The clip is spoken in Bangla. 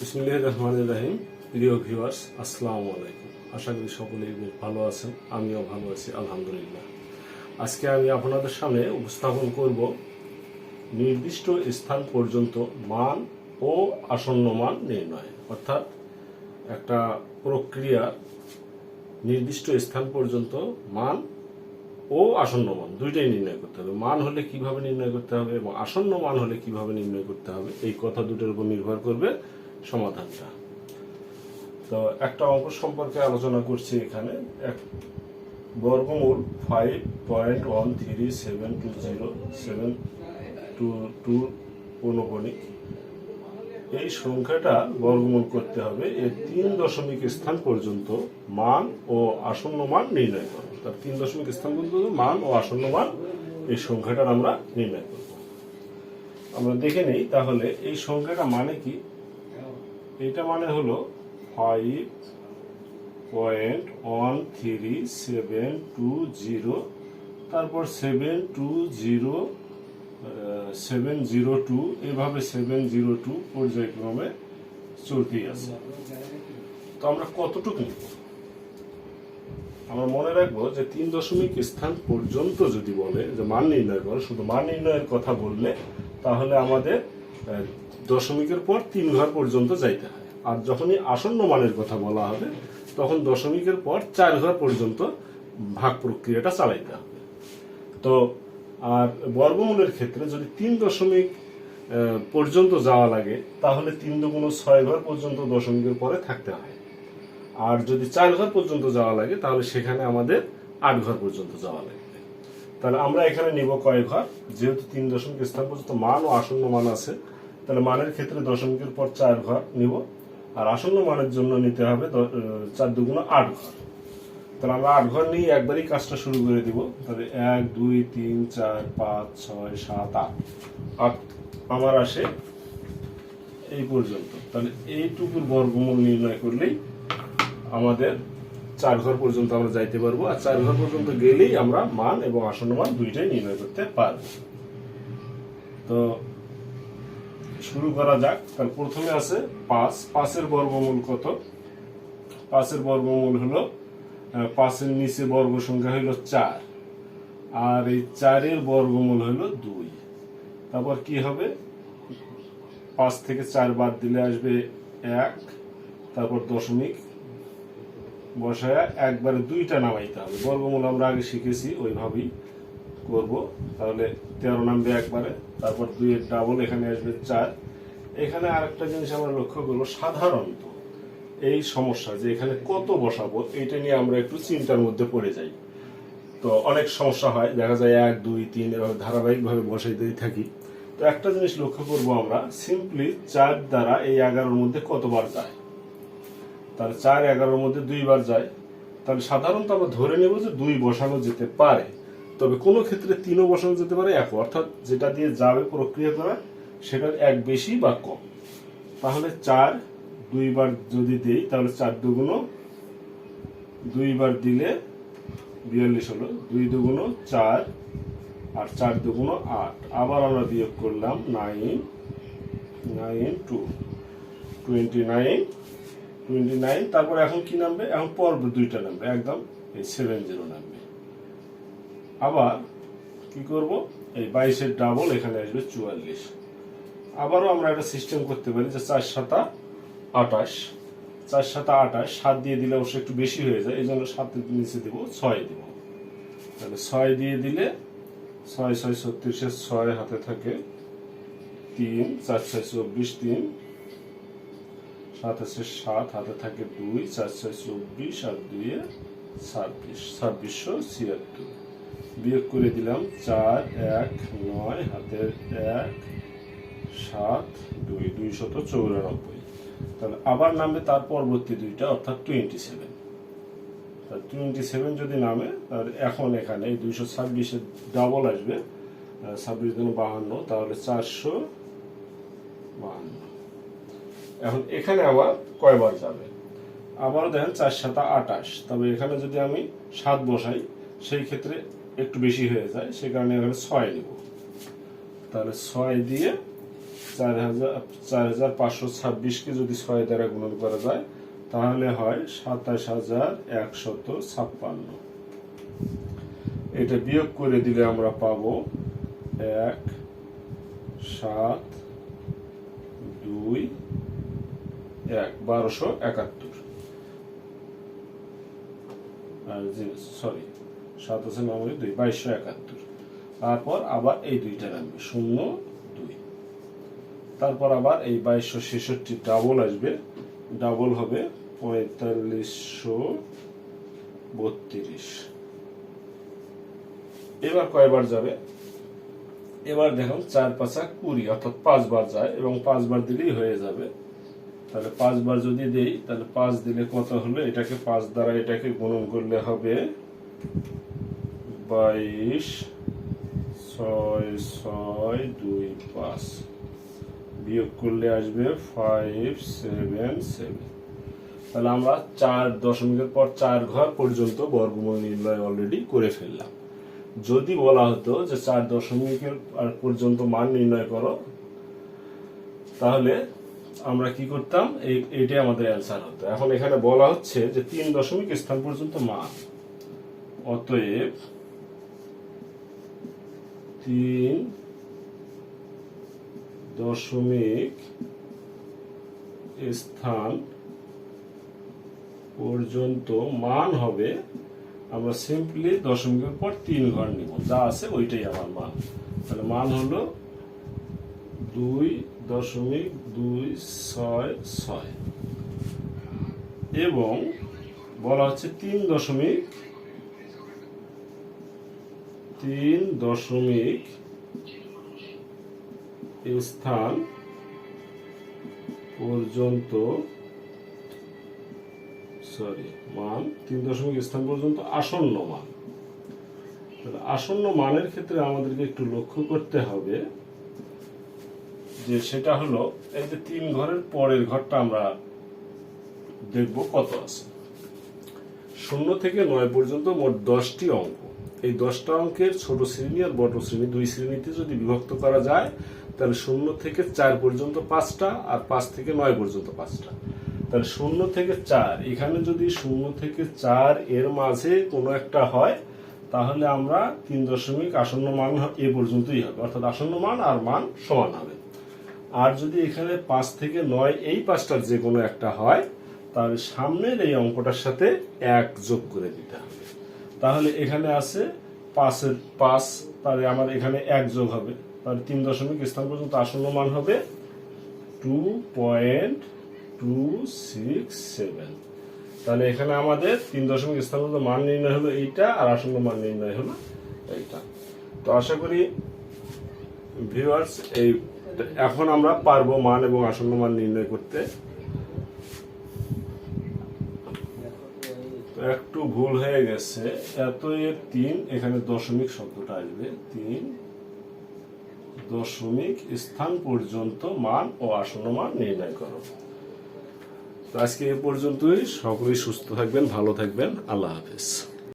বিসমিল্লাহির রহমানির রহিম। প্রিয় ভিউয়ার্স, আসসালামু আলাইকুম। আশা করি সকলেই বেশ ভালো আছেন, আমিও ভালো আছি আলহামদুলিল্লাহ। আজকে আমি আপনাদের সামনে উপস্থাপন করব নির্দিষ্ট স্থান পর্যন্ত মান ও আসন্ন মান নির্ণয়, অর্থাৎ একটা প্রক্রিয়া নির্দিষ্ট স্থান পর্যন্ত মান ও আসন্ন মান দুইটাই নির্ণয় করতে হবে। মান হলে কিভাবে নির্ণয় করতে হবে এবং আসন্ন মান হলে কিভাবে নির্ণয় করতে হবে, এই কথা দুটোর উপর নির্ভর করবে সমাধানটা। তো একটা অঙ্ক সম্পর্কে আলোচনা করছি এখানে। এক বর্গমূল 5.13720 পৌনঃপুনিক এই সংখ্যাটা বর্গমূল করতে হবে এর 3 দশমিক স্থান পর্যন্ত মান ও আসন্ন মান নির্ণয় করব। তার 3 দশমিক স্থান পর্যন্ত মান ও আসন্ন মান এই সংখ্যাটার আমরা নির্ণয় করব। আমরা দেখে নেই তাহলে এই সংখ্যাটা মানে কি। এটা মানে হলো 5.13720, তারপর 720 এভাবে 702 পর্যায়ক্রমে চলতেই আছে। তো আমরা কতটুকু নিব? আমরা মনে রাখবো যে 3 দশমিক স্থান পর্যন্ত যদি বলে যে মান নির্ণয় করো, শুধু মান নির্ণয়ের কথা বললে তাহলে আমাদের দশমিকের পর 3 ঘর পর্যন্ত যাইতে হয়। আর যখনই আসন্ন মানের কথা বলা হবে তখন দশমিকের পর 4 ঘর পর্যন্ত ভাগ প্রক্রিয়াটা চালাইতে হবে। তো আর বর্গমূলের ক্ষেত্রে যদি 3 দশমিক পর্যন্ত যাওয়া লাগে তাহলে 3 দুগুণ 6 ঘর পর্যন্ত দশমিকের পরে থাকতে হয়। আর যদি 4 ঘর পর্যন্ত যাওয়া লাগে তাহলে সেখানে আমাদের 8 ঘর পর্যন্ত যাওয়া লাগবে। তাহলে আমরা এখানে নিব কয় ঘর? যেহেতু 3 দশমিক স্থান পর্যন্ত মান ও আসন্ন মান আছে, তাহলে মানের ক্ষেত্রে দশমিকের পর 4 ঘর নিব, আর আসন্ন মানের জন্য নিতে হবে 4 দুগুণ 8 ঘর। তাহলে আমরা 8 ঘর নিয়ে একবারই কাজটা শুরু করে দিব। তাহলে 1 2 3 4 5 6 7 8 আমার আসে এই পর্যন্ত। তাহলে এইটুকুর বর্গমূল নির্ণয় করলেই আমাদের 4 ঘর পর্যন্ত আমরা যাইতে পারবো। আর 4 ঘর পর্যন্ত গেলেই আমরা মান এবং আসন্ন মান দুইটাই নির্ণয় করতে পারবো। তো শুরু করা যাক। তাহলে প্রথমে আছে 5। 5-এর বর্গমূল কত? 5-এর বর্গমূল হলো 5-এর নিচে বর্গ সংখ্যা হলো 4, আর এই 4-এর বর্গমূল হলো 2। তারপর কি হবে? 5 থেকে 4 বাদ দিলে আসবে 1, তারপর দশমিক বসায় একবারে 2টা নামাইতে হবে। বর্গমূল আমরা আগে শিখেছি, ওইভাবেই করব। তাহলে 13 নামবে একবারে, তারপর 2-এর ডাবল এখানে আসবে 4। এখানে আরেকটা জিনিস আমরা লক্ষ্য করবো, সাধারণত এই সমস্যা যে এখানে কত বসাবো এটা নিয়ে আমরা একটু চিন্তার মধ্যে পড়ে যাই। তো অনেক সমস্যা হয়, দেখা যায় 1 2 3 এভাবে ধারাবাহিকভাবে বসাইতেই থাকি। তো একটা জিনিস লক্ষ্য করব, আমরা সিম্পলি 4 দ্বারা এই 11-র মধ্যে কতবার যায়? তাহলে 4 11-র মধ্যে 2 বার যায়। তাহলে সাধারণত আমরা ধরে নেব যে 2 বসানো যেতে পারে, তবে কোনো ক্ষেত্রে 3ও বসানো যেতে পারে, 1, অর্থাৎ যেটা দিয়ে যাবে প্রক্রিয়া করা সেটার 1 বেশি বা কম। তাহলে 4 2 বার যদি দেই তাহলে 4 দুগুণ 2 বার দিলে 42 হলো, 2 দুগুণ 4 আর 4 দুগুণ 8। আবার আমরা বিয়োগ করলাম 9 9 2 29। তারপর এখন কি নামবে? এখন পর্ব 2টা নামবে, একদম এই 70 নামবে। আবার কি করব? এই 22-এর ডাবল এখানে আসবে 44। আবারও আমরা একটা সিস্টেম করতে পারি যে 4 7 28, 4 7 28, 7 দিয়ে দিলে অবশ্য একটু বেশি হয়ে যায়, এই জন্য 7-এর নিচে দেবো 6 দেব। তাহলে 6 দিয়ে দিলে 6 6 36, 6 হাতে থাকে 3, 4 6 24, 3 7 আছে 7 হাতে থাকে 2, 4 6 24 আর 2 26, 2676। বিয়োগ করে দিলাম 4 1 9 হাতে 1 7 2 294। তাহলে আবার নামবে তার পরবর্তী 2টা, অর্থাৎ 27। তাহলে 27 যদি নামে তাহলে এখন এখানে এই 226-এর ডাবল আসবে, 26 গুণ 52, তাহলে 452। এখন এখানে আবার কয়বার যাবে? আবারও দেখেন 4 7 28, তবে এখানে যদি আমি 7 বসাই সেই ক্ষেত্রে একটু বেশি হয়ে যায়, সে কারণে এখানে 6 নিব। তাহলে 6 দিয়ে 4526কে যদি 6 দ্বারা গুণন করা যায় তাহলে হয় 27156। এটা বিয়োগ করে দিলে আমরা পাবো 1 7 2 1 1271। সরি 7 আছে 9 2 2271। তারপর আবার এই দুইটা নামবে 0 2, তারপর আবার এই 2266 ডাবল আসবে, ডাবল হবে 4532। এবার কয়বার যাবে? এবার দেখুন 4 5 20, অর্থাৎ 5 বার যায় এবং 5 বার দিলেই হয়ে যাবে। তাহলে 5 বার যদি দেই তাহলে 5 দিলে কত হলো? এটাকে 5 দ্বারা এটাকে গুণন করলে হবে 22 6 6 2 5, বিয়োগ করলে আসবে 577। তাহলে আমরা 4 দশমিকের পর 4 ঘর পর্যন্ত বর্গমূল নির্ণয় অলরেডি করে ফেললাম। যদি বলা হতো যে 4 দশমিকের পর্যন্ত মান নির্ণয় করো, তাহলে আমরা কি করতাম? এইটাই আমাদের অ্যান্সার হতো। এখন এখানে বলা হচ্ছে যে 3 দশমিক স্থান পর্যন্ত মান, অতএব 3 দশমিক স্থান পর্যন্ত মান হবে, আমরা সিম্পলি দশমিকের পর 3 ঘর নিব, যা আছে ওইটাই আমার মান। তাহলে মান হলো 2.266 এবং বলা হচ্ছে 3 দশমিক স্থান পর্যন্ত মান 3 দশমিক স্থান পর্যন্ত আসন্ন মান। আসন্ন মানের ক্ষেত্রে আমাদেরকে একটু লক্ষ্য করতে হবে যে সেটা হলো এই যে 3 ঘরের পরের ঘরটা আমরা দেখব কত আছে। 0 থেকে 9 পর্যন্ত মোট 10টি অঙ্ক। এই 10টা অঙ্কের ছোট শ্রেণী আর বড় শ্রেণী 2 শ্রেণীতে যদি বিভক্ত করা যায় তাহলে 0 থেকে 4 পর্যন্ত 5টা আর 5 থেকে 9 পর্যন্ত 5টা। তাহলে 0 থেকে 4, এখানে যদি 0 থেকে 4 এর মাঝে কোনো একটা হয় তাহলে আমরা 3 দশমিক আসন্ন মান এ পর্যন্তই হবে, অর্থাৎ আসন্ন মান আর মান সমান হবে। আর যদি এখানে 5 থেকে 9 এই 5টার যে কোনো একটা হয় তাহলে সামনের এই অঙ্কটার সাথে 1 যোগ করে দিতে হবে। তাহলে এখানে আছে 5 এর 5, তাহলে আমার এখানে 1 যোগ হবে, তাহলে 3 দশমিক স্থান পর্যন্ত আসন্ন মান হবে 2.267। তাহলে এখানে আমাদের 3 দশমিক স্থান পর্যন্ত মান নির্ণয় হলো এইটা, আর আসন্ন মান নির্ণয় হলো এইটা। তো আশা করি ভিউয়ার্স এই এখন আমরা পারবো মান এবং আসন্ন মান নির্ণয় করতে। তো একটু ভুল হয়ে গেছে, এত এর 3, এখানে দশমিক শব্দটা আসবে, 3 দশমিক স্থান পর্যন্ত মান ও আসন্ন মান নির্ণয় করো। তো আজকে এ পর্যন্তই। সকলেই সুস্থ থাকবেন, ভালো থাকবেন। আল্লাহ হাফেজ।